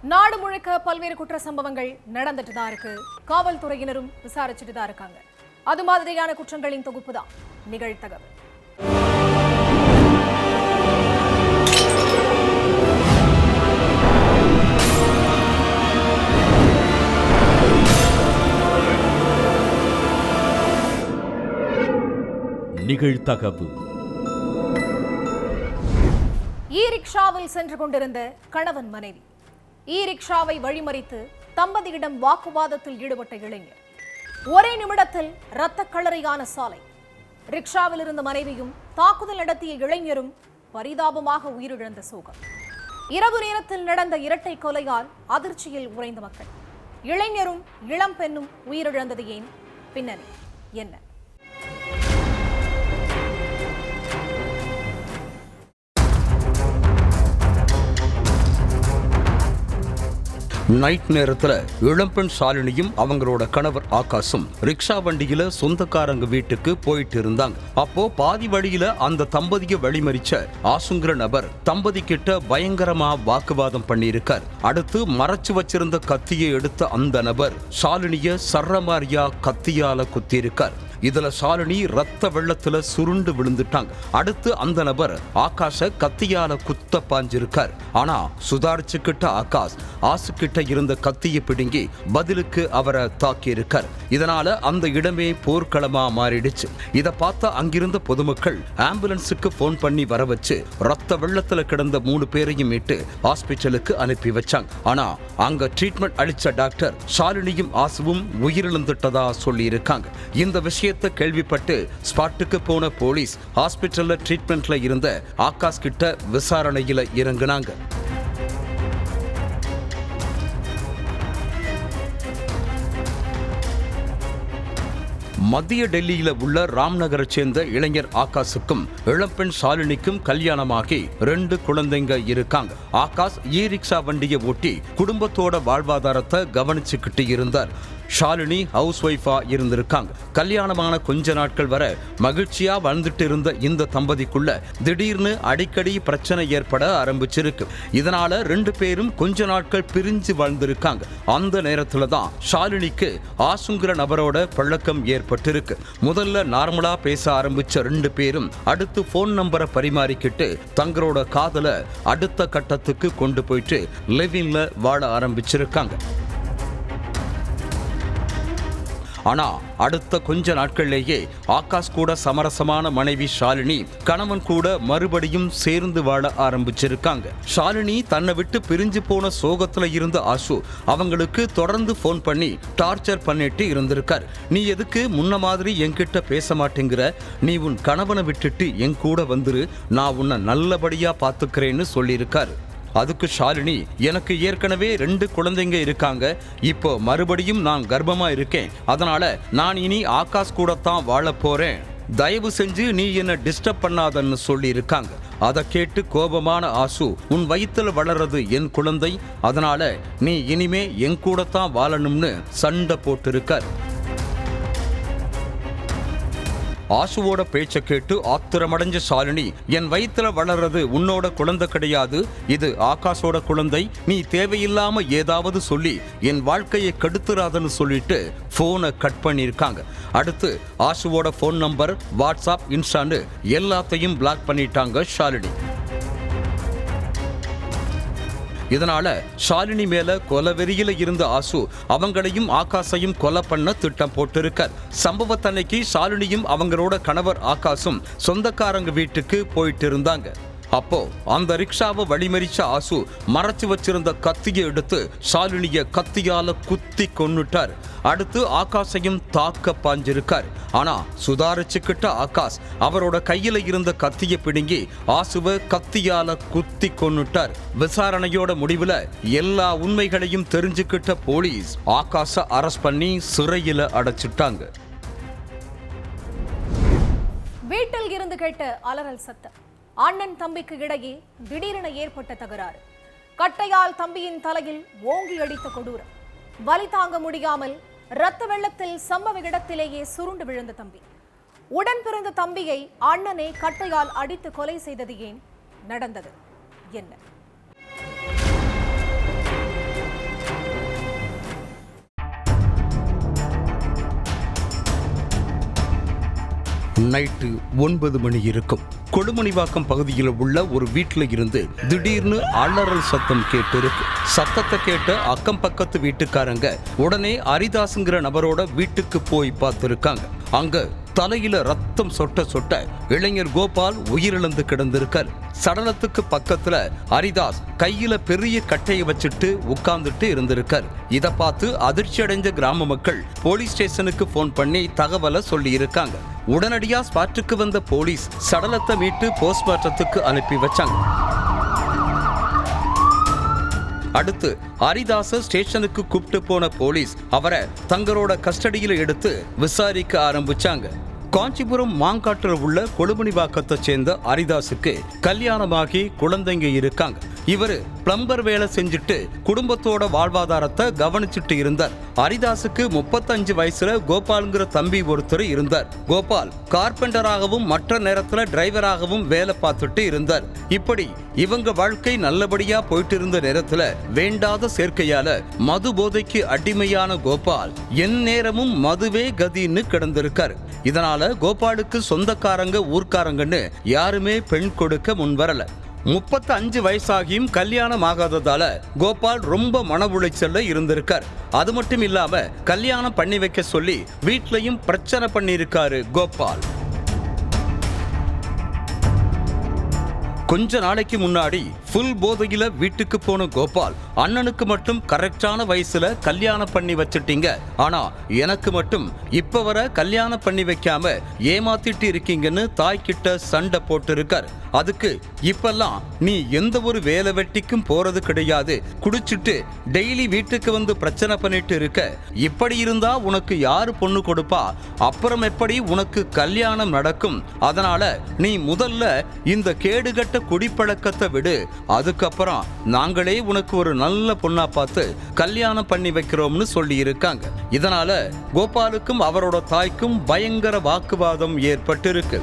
நாடு முழுக்க பல்வேறு குற்ற சம்பவங்கள் நடந்துட்டு தான் இருக்கு. காவல்துறையினரும் விசாரிச்சுட்டு தான் இருக்காங்க. அது மாதிரியான குற்றங்களின் தொகுப்பு தான் நிகழ்தகவல். நிகழ்தகவு. ரிக்ஷாவில் சென்று கொண்டிருந்த கணவன் மனைவி ரிக்ஷாவை வழிமறித்து தம்பதியிடம் வாக்குவாதத்தில் ஈடுபட்ட இளைஞர். ஒரே நிமிடத்தில் இரத்த களரியான சாலை. ரிக்ஷாவில் இருந்த மனைவியும் தாக்குதல் நடத்திய இளைஞரும் பரிதாபமாக உயிரிழந்த சோகம். இரவு நேரத்தில் நடந்த இரட்டை கொலையால் அதிர்ச்சியில் உறைந்த மக்கள். இளைஞரும் இளம் பெண்ணும் உயிரிழந்தது ஏன்? பின்னணி என்ன? நைட் நேரத்துல இளம்பெண் ஷாலினியும் அவங்களோட கணவர் ஆகாஷும் ரிக்ஷா வண்டியில சொந்தக்காரங்க வீட்டுக்கு போயிட்டு இருந்தாங்க. அப்போ பாதி வழியில அந்த தம்பதியை வழிமறிச்ச ஆசுங்கிற நபர் தம்பதி கிட்ட பயங்கரமா வாக்குவாதம் பண்ணியிருக்கார். அடுத்து மறைச்சு வச்சிருந்த கத்தியை எடுத்த அந்த நபர் ஷாலினிய சர்ரமாரியா கத்தியால குத்தியிருக்கார். இதுல ஷாலினி ரத்த வெள்ளத்துல சுருண்டு விழுந்துட்டாங்க. அடுத்து அந்த நபர் ஆகாஷ கத்தியால குத்த பாஞ்சிருக்கார். ஆனா சுதாரிச்சுக்கிட்ட ஆகாஷ் ஆசுக்கிட்ட இருந்த கத்தியை பிடுங்கி பதிலுக்கு அவரை தாக்கியிருக்கார். இதனால அந்த இடமே போர்க்களமா மாறிடுச்சு. இதை பார்த்த அங்கிருந்த பொதுமக்கள் ஆம்புலன்ஸுக்கு போன் பண்ணி வர வச்சு ரத்த வெள்ளத்துல கிடந்த 3 பேரையும் மீட்டு ஹாஸ்பிட்டலுக்கு அனுப்பி வச்சாங்க. ஆனா அங்க ட்ரீட்மெண்ட் அளிச்ச டாக்டர் ஷாலினியும் ஆசுவும் உயிரிழந்துட்டதா சொல்லி இருக்காங்க. இந்த விஷயம் கேள்விப்பட்டு ஸ்பாட்டுக்கு போன போலீஸ் ஹாஸ்பிட்டல்ல ட்ரீட்மெண்ட்ல இருந்த ஆகாஷ் கிட்ட விசாரணையில இறங்குனாங்க. மத்திய டெல்லியில உள்ள ராம்நகரை சேர்ந்த இளைஞர் ஆகாஷுக்கும் இளம்பெண் ஷாலினிக்கும் கல்யாணமாகி 2 குழந்தைங்க இருக்காங்க. ஆகாஷ் ரிக்ஷா வண்டியை ஓட்டி குடும்பத்தோட வாழ்வாதாரத்தை கவனிச்சுக்கிட்டு இருந்தார். ஷாலினி ஹவுஸ் ஒய்ஃபா இருந்திருக்காங்க. கல்யாணமான கொஞ்ச நாட்கள் வர மகிழ்ச்சியா வாழ்ந்துட்டு இருந்த இந்த தம்பதிக்குள்ள திடீர்னு அடிக்கடி பிரச்சனை ஏற்பட ஆரம்பிச்சிருக்கு. இதனால 2 பேரும் கொஞ்ச நாட்கள் பிரிஞ்சு வாழ்ந்திருக்காங்க. அந்த நேரத்துல தான் ஷாலினிக்கு ஆசுங்கிற நபரோட பழக்கம் ஏற்பட்டிருக்கு. முதல்ல நார்மலா பேச ஆரம்பிச்ச 2 பேரும் அடுத்து போன் நம்பரை பரிமாறிக்கிட்டு தங்களோட காதல அடுத்த கட்டத்துக்கு கொண்டு போயிட்டு லிவிங்ல வாழ ஆரம்பிச்சிருக்காங்க. ஆனா அடுத்த கொஞ்ச நாட்கள்லேயே ஆகாஷ் கூட சமரசமான மனைவி ஷாலினி கணவன் கூட மறுபடியும் சேர்ந்து வாழ ஆரம்பிச்சிருக்காங்க. ஷாலினி தன்னை விட்டு பிரிஞ்சு போன சோகத்துல இருந்த ஆசு அவங்களுக்கு தொடர்ந்து போன் பண்ணி டார்ச்சர் பண்ணிட்டு இருந்திருக்கார். நீ எதுக்கு முன்ன மாதிரி என்கிட்ட பேச மாட்டேங்கிற? நீ உன் கணவனை விட்டுட்டு என் கூட வந்துரு, நான் உன்னை நல்லபடியா பாத்துக்கிறேன்னு சொல்லியிருக்காரு. அதுக்கு ஷாலினி, எனக்கு ஏற்கனவே 2 குழந்தைங்க இருக்காங்க, இப்போ மறுபடியும் நான் கர்ப்பமா இருக்கேன், அதனால நான் இனி ஆகாஷ் கூட தான் வாழ போறேன், தயவு செஞ்சு நீ என்ன டிஸ்டர்ப் பண்ணாதன்னு சொல்லி இருக்காங்க. அதை கேட்டு கோபமான ஆசு, உன் வயித்துல வளர்றது என் குழந்தை, அதனால நீ இனிமே என் கூட தான் வாழணும்னு சண்டை போட்டு இருக்கார். ஆசுவோட பேச்சை கேட்டு ஆத்திரமடைஞ்ச ஷாலினி, என் வயித்துல வளர்றது உன்னோட குழந்தை கிடையாது, இது ஆகாஷோட குழந்தை, நீ தேவையில்லாம ஏதாவது சொல்லி என் வாழ்க்கையை கெடுத்துறாதன்னு சொல்லிட்டு போனை கட் பண்ணியிருக்காங்க. அடுத்து ஆசுவோட போன் நம்பர், வாட்ஸ்அப், இன்ஸ்டான்னு எல்லாத்தையும் பிளாக் பண்ணிட்டாங்க ஷாலினி. இதனால ஷாலினி மேல கொலவெறியில இருந்த ஆசு அவங்களையும் ஆகாஷையும் கொலை பண்ண திட்டம் போட்டிருக்கார். சம்பவத்தன்னைக்கு ஷாலினியும் அவங்களோட கணவர் ஆகாஷும் சொந்தக்காரங்க வீட்டுக்கு போயிட்டு இருந்தாங்க. அப்போ அந்த ரிக்ஷாவை வழிமறிச்ச ஆசு மறைச்சு வச்சிருந்த கத்தியை எடுத்து ஷாலினிய கத்தியால குத்தி கொன்னுட்டார். அடுத்து ஆகாஷையும் தாக்க பாஞ்சிருக்கார். ஆனா சுதாரிச்சுக்கிட்ட ஆகாஷ் அவரோட கையில இருந்த கத்தியை பிடுங்கி ஆசுவை கத்தியால குத்தி கொன்னுட்டார். விசாரணையோட முடிவுல எல்லா உண்மைகளையும் தெரிஞ்சுக்கிட்ட போலீஸ் ஆகாஷ அரெஸ்ட் பண்ணி சிறையில அடைச்சிட்டாங்க. வீட்டில் இருந்து கேட்ட அலறல் சத்தம். அண்ணன் தம்பிக்கு இடையே திடீரென ஏற்பட்ட தகராறு. கட்டையால் தம்பியின் தலையில் ஓங்கி அடித்த கொடூரம். வலி தாங்க முடியாமல் இரத்த வெள்ளத்தில் சம்பவ இடத்திலேயே சுருண்டு விழுந்த தம்பி. உடன் பிறந்த தம்பியை அண்ணனே கட்டையால் அடித்து கொலை செய்தது ஏன்? நடந்தது என்ன? நைட்டு 9 மணி இருக்கும். கொடுமணிவாக்கம் பகுதியில் உள்ள ஒரு வீட்டில் இருந்து திடீர்னு அலறல் சத்தம் கேட்டிருக்கு. சத்தத்தை கேட்ட அக்கம் பக்கத்து வீட்டுக்காரங்க உடனே ஹரிதாஸ்ங்கிற நபரோட வீட்டுக்கு போய் பார்த்திருக்காங்க. அங்க தலையில ரத்தம் சொட்ட சொட்ட இளைஞர் கோபால் உயிரிழந்து கிடந்திருக்கார். சடலத்துக்கு பக்கத்துல ஹரிதாஸ் கையில பெரிய கட்டையை வச்சுட்டு உட்கார்ந்துட்டு இருந்திருக்கார். இதை பார்த்து அதிர்ச்சி அடைஞ்ச கிராம மக்கள் போலீஸ் ஸ்டேஷனுக்கு போன் பண்ணி தகவலை சொல்லி இருக்காங்க. உடனடியா ஸ்பாட்டுக்கு வந்த போலீஸ் சடலத்தை மீட்டு போஸ்ட்மார்ட்டத்துக்கு அனுப்பி வச்சாங்க. அடுத்து ஹரிதாஸ ஸ்டேஷனுக்கு கூப்பிட்டு போன போலீஸ் அவரை தங்களோட கஸ்டடியில எடுத்து விசாரிக்க ஆரம்பிச்சாங்க. காஞ்சிபுரம் மாங்காட்டில் உள்ள கொடுமணிவாக்கத்தை சேர்ந்த ஹரிதாஸுக்கு கல்யாணமாகி குழந்தைங்க இருக்காங்க. இவரு பிளம்பர் வேலை செஞ்சுட்டு குடும்பத்தோட வாழ்வாதாரத்தை கவனிச்சுட்டு இருந்தார். ஹரிதாஸுக்கு 35 வயசுல கோபால்ங்கிற தம்பி ஒருத்தர் இருந்தார். கோபால் கார்பெண்டராகவும் மற்ற நேரத்துல டிரைவராகவும் வேலை பார்த்துட்டு இருந்தார். இப்படி இவங்க வாழ்க்கை நல்லபடியா போயிட்டு இருந்த நேரத்துல வேண்டாத சேர்க்கையால மது போதைக்கு அடிமையான கோபால் எந்நேரமும் மதுவே கதின்னு கிடந்திருக்காரு. இதனால கோபாலுக்கு சொந்தக்காரங்க ஊர்க்காரங்கன்னு யாருமே பெண் கொடுக்க முன்வரல. 35 வயசாகியும் கல்யாணம் ஆகாததால கோபால் ரொம்ப மன உளைச்சல்ல இருந்திருக்கார். அது மட்டும் இல்லாம கல்யாணம் பண்ணி வைக்க சொல்லி வீட்லயும் பிரச்சனை பண்ணியிருக்காரு கோபால். கொஞ்ச நாளைக்கு முன்னாடி ஃபுல் போதையில வீட்டுக்கு போன கோபால் அண்ணனுக்கு மட்டும் கரெக்டான வயசுல கல்யாணம் பண்ணி வச்சிட்டீங்க, ஆனா எனக்கு மட்டும் இப்ப வர கல்யாணம் பண்ணி வைக்காம ஏமாத்திட்டு இருக்கீங்கன்னு தாய்கிட்ட சண்டை போட்டு இருக்காரு. அதுக்கு இப்பெல்லாம் நீ எந்த ஒரு வேலை வெட்டிக்கும் போறது கிடையாது, குடிச்சிட்டு டெய்லி வீட்டுக்கு வந்து பிரச்சனை பண்ணிட்டு இருக்க, இப்படி இருந்தா உனக்கு யாரு பொண்ணு கொடுப்பா, அப்புறம் எப்படி உனக்கு கல்யாணம் நடக்கும், அதனால நீ முதல்ல இந்த கேடுகட்ட குடிப்பழக்கத்தை விடு, அதுக்கப்புறம் நாங்களே உனக்கு ஒரு நல்ல பொண்ணா பார்த்து கல்யாணம் பண்ணி வைக்கிறோம்னு சொல்லி இருக்காங்க. இதனால கோபாலுக்கும் அவரோட தாய்க்கும் பயங்கர வாக்குவாதம் ஏற்பட்டிருக்கு.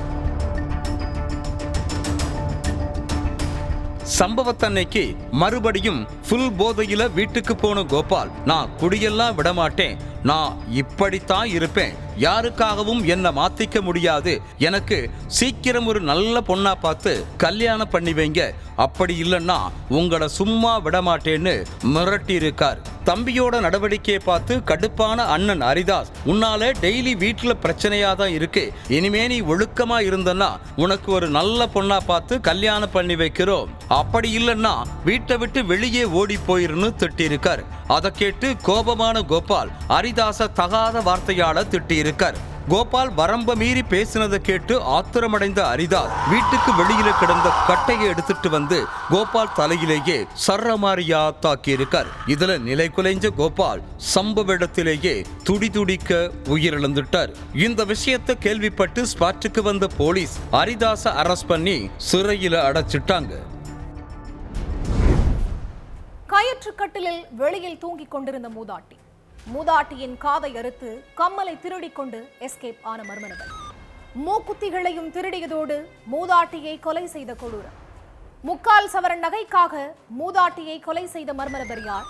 சம்பவத்தன்னைக்கு மறுபடியும் ஃபுல் போதையில வீட்டுக்கு போன கோபால், நான் குடியெல்லாம் விடமாட்டேன், நான் இப்படித்தான் இருப்பேன், யாருக்காகவும் என்ன மாத்திக்க முடியாது, எனக்கு சீக்கிரம் ஒரு நல்ல பொண்ணா பார்த்து கல்யாணம் பண்ணி வைங்க, அப்படி இல்லைன்னா உங்களை சும்மா விடமாட்டேன்னு மிரட்டி இருக்கார். தம்பியோட நடவடிக்கையை பார்த்து கடுப்பான அண்ணன் ஹரிதாஸ், உன்னால டெய்லி வீட்டுல பிரச்சனையா தான் இருக்கு, இனிமே நீ ஒழுக்கமா இருந்தன்னா உனக்கு ஒரு நல்ல பொண்ணா பார்த்து கல்யாணம் பண்ணி வைக்கிறோம், அப்படி இல்லைன்னா வீட்டை விட்டு வெளியே ஓடி போயிருன்னு திட்டிருக்கார். அதை கேட்டு கோபமான கோபால் ஹரிதாஸ தகாத வார்த்தையால திட்டியிருக்கார். கோபால் வரம்ப மீறி பேசினதை கேட்டு ஆத்திரமடைந்த ஹரிதாஸ் வீட்டுக்கு வெளியில கிடந்த கட்டையை எடுத்துட்டு வந்து கோபால் தலையிலேயே சர்ரமாரியா தாக்கி இருக்கார். இதுல நிலை குலைஞ்ச கோபால் சம்பவ இடத்திலேயே துடிதுடிக்க உயிரிழந்துட்டார். இந்த விஷயத்தை கேள்விப்பட்டு ஸ்பாட்டுக்கு வந்த போலீஸ் ஹரிதாஸை அரெஸ்ட் பண்ணி சிறையில அடைச்சிட்டாங்க. கயிற்றுக்கட்டிலில் வெளியில் தூங்கிக் கொண்டிருந்த மூதாட்டியின் காதை அறுத்து கம்மலை திருடிக் கொண்டு எஸ்கேப் ஆன மர்ம நபர். மூக்குத்திகளையும் திருடியதோடு மூதாட்டியை கொலை செய்த கொடூரம். 3/4 சவரன் நகைக்காக மூதாட்டியை கொலை செய்த மர்ம நபர் யார்?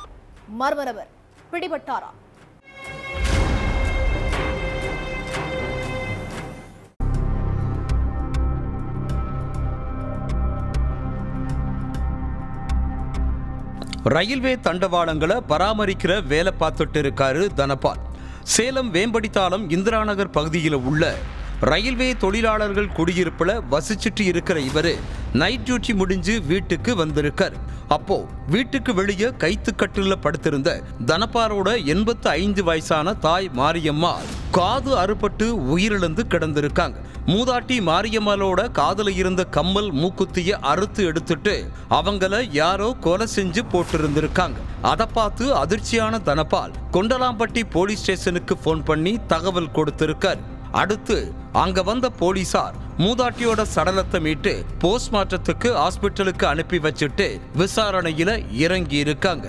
மர்ம நபர் பிடிபட்டாரா? ரயில்வே தண்டவாளங்களை பராமரிக்கிற வேலை பார்த்துட்டு இருக்காரு தனபால். சேலம் வேம்படித்தாளம் இந்திரா நகர் பகுதியில் உள்ள ரயில்வே தொழிலாளர்கள் குடியிருப்புல வசிச்சுட்டு இருக்கிற இவரு நைட் டியூட்டி முடிஞ்சு வீட்டுக்கு வந்திருக்கார். அப்போ வீட்டுக்கு வெளியே கைத்துக்கட்டுல படுத்திருந்த தனபாலோட 85 வயசான தாய் மாரியம்மா காது அறுபட்டு உயிரிழந்து கிடந்திருக்காங்க. மூதாட்டி மாரியம்மாளோட காதுல இருந்த கம்மல் மூக்குத்திய அறுத்து எடுத்துட்டு அவங்கள யாரோ கொலை செஞ்சு போட்டிருந்திருக்காங்க. அதை பார்த்து அதிர்ச்சியான தனபால் கொண்டலாம்பட்டி போலீஸ் ஸ்டேஷனுக்கு போன் பண்ணி தகவல் கொடுத்திருக்கார். அடுத்து அங்க வந்த போலீசார் மூதாட்டியோட சடலத்தை மீட்டு போஸ்ட்மார்ட்டத்துக்கு ஹாஸ்பிட்டலுக்கு அனுப்பி வச்சுட்டு விசாரணையில இறங்கி இருக்காங்க.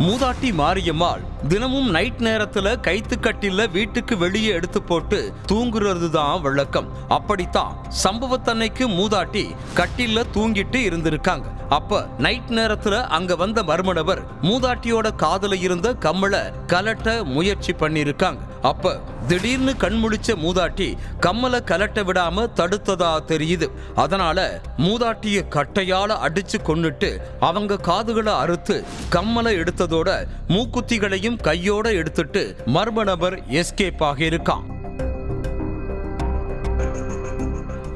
மூதாட்டி மாரியம்மாள் தினமும் நைட் நேரத்துல கைத்துக்கட்டில வீட்டுக்கு வெளியே எடுத்து போட்டு தூங்குறது தான் வழக்கம். அப்படித்தான் சம்பவத்தன்னைக்கு மூதாட்டி கட்டில தூங்கிட்டு இருந்திருக்காங்க. அப்ப நைட் நேரத்துல அங்க வந்த மர்ம நபர் மூதாட்டியோட காதுல இருந்த கம்மலை கலட்ட முயற்சி பண்ணிருக்காங்க. அப்ப திடீர்னு கண்முழிச்ச மூதாட்டி கம்மலை கலட்ட விடாம தடுத்ததா தெரியுது. அதனால மூதாட்டிய கட்டையால அடிச்சு கொன்னுட்டு அவங்க காதுகளை அறுத்து கம்மலை எடுத்ததோட மூக்குத்திகளையும் கையோட எடுத்துட்டு மர்ம நபர் எஸ்கேப் ஆகியிருக்கான்.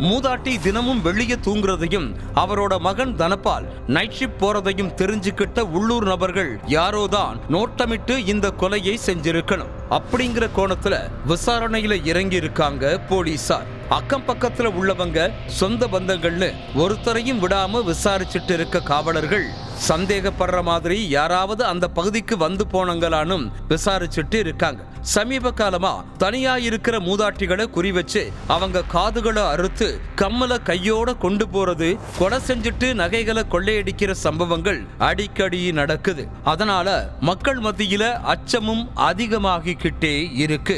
மூதாட்டி தினமும் வெளியே தூங்குறதையும் அவரோட மகன் தனபால் நைட் ஷிப்ட் போறதையும் தெரிஞ்சுக்கிட்ட உள்ளூர் நபர்கள் யாரோதான் நோட்டமிட்டு இந்த கொலையை செஞ்சிருக்கணும் அப்படிங்கிற கோணத்துல விசாரணையில இறங்கி இருக்காங்க போலீசார். அக்கம் பக்கத்துல உள்ளவங்க சொந்த பந்தங்கள்னு ஒருத்தரையும் விடாம விசாரிச்சுட்டு இருக்க காவலர்கள் சந்தேகப்படுற மாதிரி யாராவது அந்த பகுதிக்கு வந்து போனங்களானும் விசாரிச்சுட்டு இருக்காங்க. சமீப காலமா தனியா இருக்கிற மூதாட்டிகளை குறி வச்சு அவங்க காதுகளை அறுத்து கம்மலை கையோட கொண்டு போறது, கொலை செஞ்சுட்டு நகைகளை கொள்ளையடிக்கிற சம்பவங்கள் அடிக்கடி நடக்குது. அதனால மக்கள் மத்தியில அச்சமும் அதிகமாகிக்கிட்டே இருக்கு.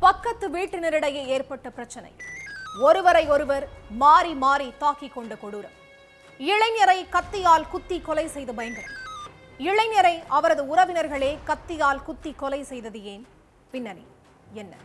பக்கத்து வீட்டினரிடையே ஏற்பட்ட பிரச்சனை, ஒருவரை ஒருவர் மாறி மாறி தாக்கிக் கொண்ட கொடூரம், இளைஞரை கத்தியால் குத்தி கொலை செய்த பயங்கரம், இளைஞரை அவரது உறவினர்களே கத்தியால் குத்தி கொலை செய்தது ஏன்? பின்னணி என்ன?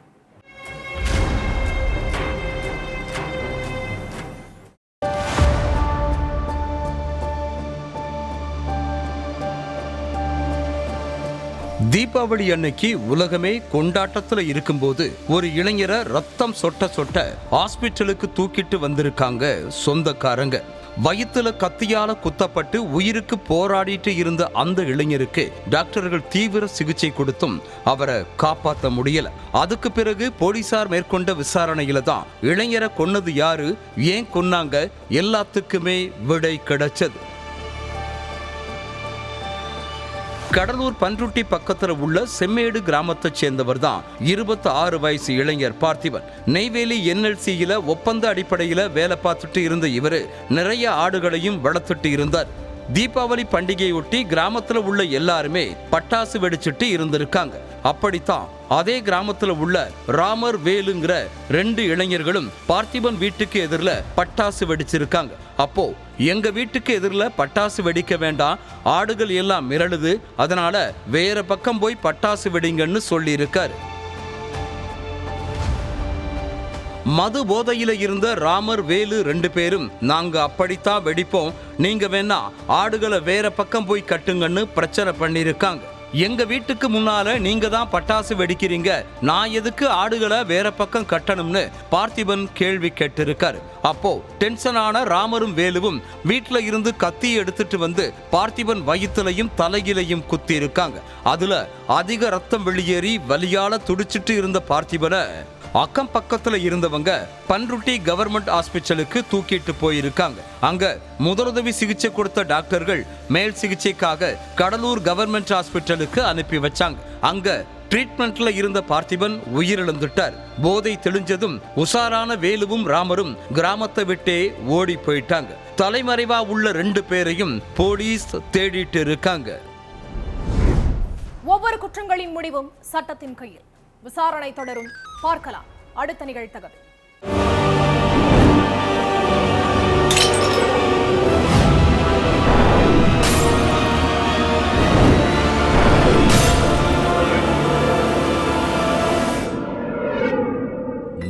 தீபாவளி அன்னைக்கு உலகமே கொண்டாட்டத்துல இருக்கும்போது ஒரு இளைஞரை ரத்தம் சொட்ட சொட்ட ஹாஸ்பிட்டலுக்கு தூக்கிட்டு வந்திருக்காங்க சொந்தக்காரங்க. வயிற்றுல கத்தியால குத்தப்பட்டு உயிருக்கு போராடிட்டு இருந்த அந்த இளைஞருக்கு டாக்டர்கள் தீவிர சிகிச்சை கொடுத்தும் அவரை காப்பாற்ற முடியல. அதுக்கு பிறகு போலீசார் மேற்கொண்ட விசாரணையில தான் இளைஞரை கொன்னது யாரு, ஏன் கொன்னாங்க, எல்லாத்துக்குமே விடை கிடைச்சது. கடலூர் பன்ருட்டி பக்கத்துல உள்ள செம்மேடு கிராமத்தை சேர்ந்தவர் தான் 26 வயசு இளைஞர் பார்த்திபன். நெய்வேலி NLCயில ஒப்பந்த அடிப்படையில வேலை பார்த்துட்டு இருந்த இவரு நிறைய ஆடுகளையும் வளர்த்துட்டு இருந்தார். தீபாவளி பண்டிகையொட்டி கிராமத்துல உள்ள எல்லாருமே பட்டாசு வெடிச்சிட்டு இருந்திருக்காங்க. அப்படித்தான் அதே கிராமத்துல உள்ள ராமர், வேலுங்கிற 2 இளைஞர்களும் பார்த்திபன் வீட்டுக்கு எதிரில் பட்டாசு வெடிச்சிருக்காங்க. அப்போ எங்க வீட்டுக்கு எதிரில் பட்டாசு வெடிக்க வேண்டாம், ஆடுகள் எல்லாம் மிரளுது, அதனால வேற பக்கம் போய் பட்டாசு வெடிங்கன்னு சொல்லி இருக்காரு. மது போதையில இருந்த ராமர், வேலு 2 பேரும் நாங்க அப்படித்தான் வெடிப்போம், நீங்க வேணா ஆடுகளை வேற பக்கம் போய் கட்டுங்கன்னு பிரச்சனை பண்ணிருக்காங்க. எங்க வீட்டுக்கு முன்னால நீங்க தான் பட்டாசு வெடிக்கிறீங்க, நான் எதுக்கு ஆடுகளை வேற பக்கம் கட்டணும்னு பார்த்திபன் கேள்வி கேட்டிருக்காரு. அப்போ டென்ஷனான ராமரும் வேலுவும் வீட்டுல இருந்து கத்தி எடுத்துட்டு வந்து பார்த்திபன் வயிற்றுலையும் தலையிலையும் குத்தி இருக்காங்க. அதுல அதிக ரத்தம் வெளியேறி வலியால துடிச்சிட்டு இருந்த பார்த்திபனை அக்கம் பக்கத்துல இருந்தவங்க பன்ருட்டி கவர்மெண்ட் ஹாஸ்பிட்டலுக்கு தூக்கிட்டு போயிருக்காங்க. அங்க முதலுதவி சிகிச்சை கொடுத்த டாக்டர்கள் மேல் சிகிச்சைக்காக கடலூர் கவர்மெண்ட் ஹாஸ்பிட்டலுக்கு அனுப்பி வச்சாங்க. அங்க ட்ரீட்மெண்ட்ல இருந்த பார்த்திபன் உயிரிழந்துட்டார். போதை தெளிஞ்சதும் உஷாரான வேலுவும் ராமரும் கிராமத்தை விட்டே ஓடி போயிட்டாங்க. தலைமறைவா உள்ள 2 பேரையும் போலீஸ் தேடிட்டு இருக்காங்க. ஒவ்வொரு குற்றங்களின் முடிவும் சட்டத்தின் கையில். விசாரணை தொடரும், பார்க்கலாம் அடுத்த நிகழ்தகவல்.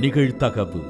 நிகழ்தகவு.